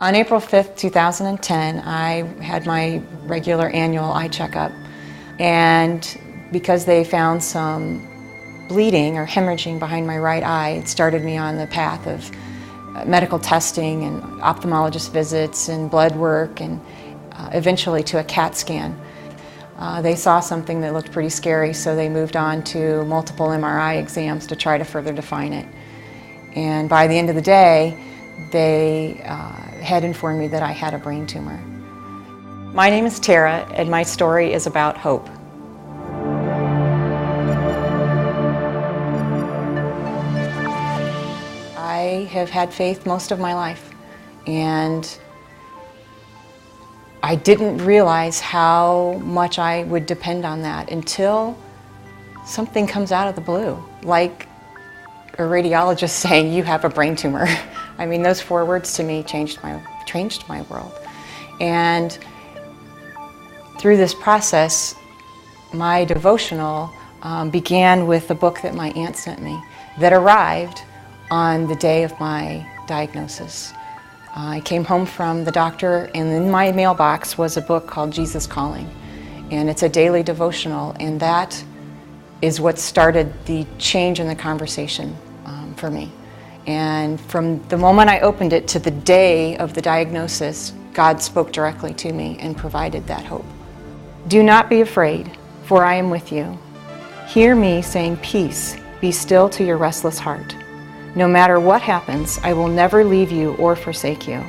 On April 5th, 2010, I had my regular annual eye checkup, and because they found some bleeding or hemorrhaging behind my right eye, it started me on the path of medical testing and ophthalmologist visits and blood work and eventually to a CAT scan. They saw something that looked pretty scary, so they moved on to multiple MRI exams to try to further define it. And by the end of the day, they had informed me that I had a brain tumor. My name is Tara, and my story is about hope. I have had faith most of my life, and I didn't realize how much I would depend on that until something comes out of the blue, like a radiologist saying, "You have a brain tumor." I mean, those 4 words to me changed my world. And through this process, my devotional began with a book that my aunt sent me that arrived on the day of my diagnosis. I came home from the doctor, and in my mailbox was a book called Jesus Calling. And it's a daily devotional, and that is what started the change in the conversation for me. And from the moment I opened it to the day of the diagnosis, God spoke directly to me and provided that hope. "Do not be afraid, for I am with you. Hear me saying, 'Peace, be still to your restless heart.' No matter what happens, I will never leave you or forsake you.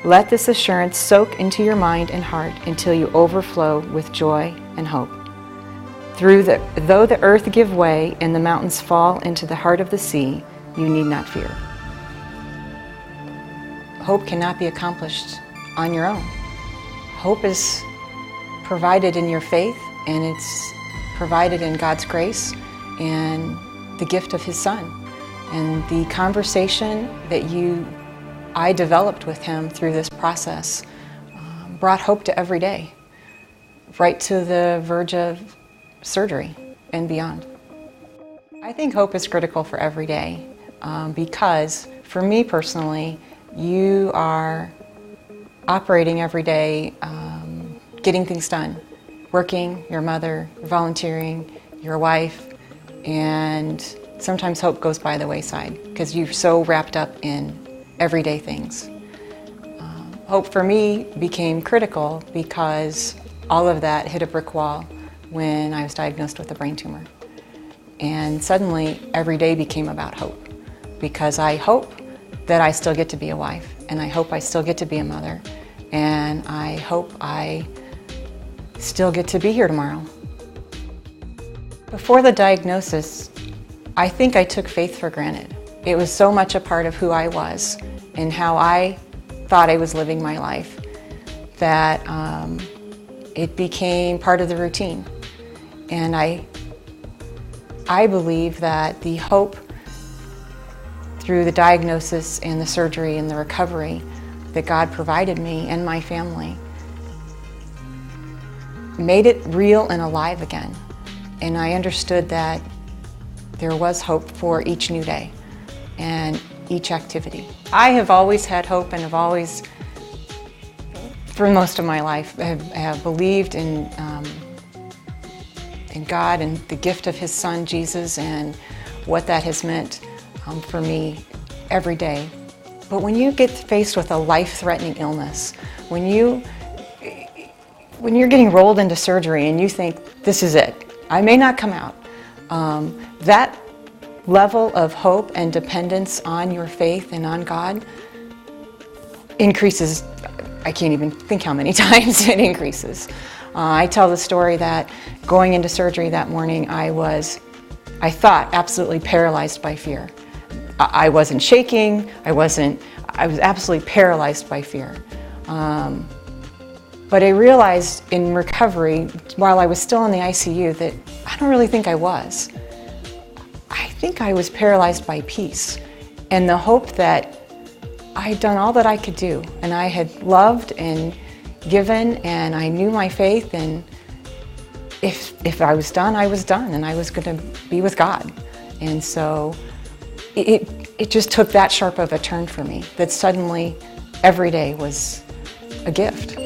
Let this assurance soak into your mind and heart until you overflow with joy and hope. Though the earth give way and the mountains fall into the heart of the sea, you need not fear." Hope cannot be accomplished on your own. Hope is provided in your faith, and it's provided in God's grace and the gift of His Son. And the conversation that I developed with Him through this process brought hope to every day, right to the verge of surgery and beyond. I think hope is critical for every day because, for me personally, you are operating every day, getting things done, working, your mother, volunteering, your wife, and sometimes hope goes by the wayside because you're so wrapped up in everyday things. Hope for me became critical because all of that hit a brick wall when I was diagnosed with a brain tumor. And suddenly, every day became about hope because I hope that I still get to be a wife, and I hope I still get to be a mother, and I hope I still get to be here tomorrow. Before the diagnosis, I think I took faith for granted. It was so much a part of who I was and how I thought I was living my life that it became part of the routine. And I believe that the hope through the diagnosis and the surgery and the recovery that God provided me and my family made it real and alive again. And I understood that there was hope for each new day and each activity. I have always had hope and have always, for most of my life, have believed in God and the gift of His Son, Jesus, and what that has meant for me every day. But when you get faced with a life-threatening illness, when you're getting rolled into surgery and you think, this is it, I may not come out, that level of hope and dependence on your faith and on God increases. I can't even think how many times it increases. I tell the story that going into surgery that morning, I thought absolutely paralyzed by fear. I wasn't shaking, I was absolutely paralyzed by fear. But I realized in recovery, while I was still in the ICU, that I don't really think I was. I think I was paralyzed by peace and the hope that I had done all that I could do, and I had loved and given, and I knew my faith, and if I was done, I was done, and I was going to be with God. And so it just took that sharp of a turn for me, that suddenly every day was a gift.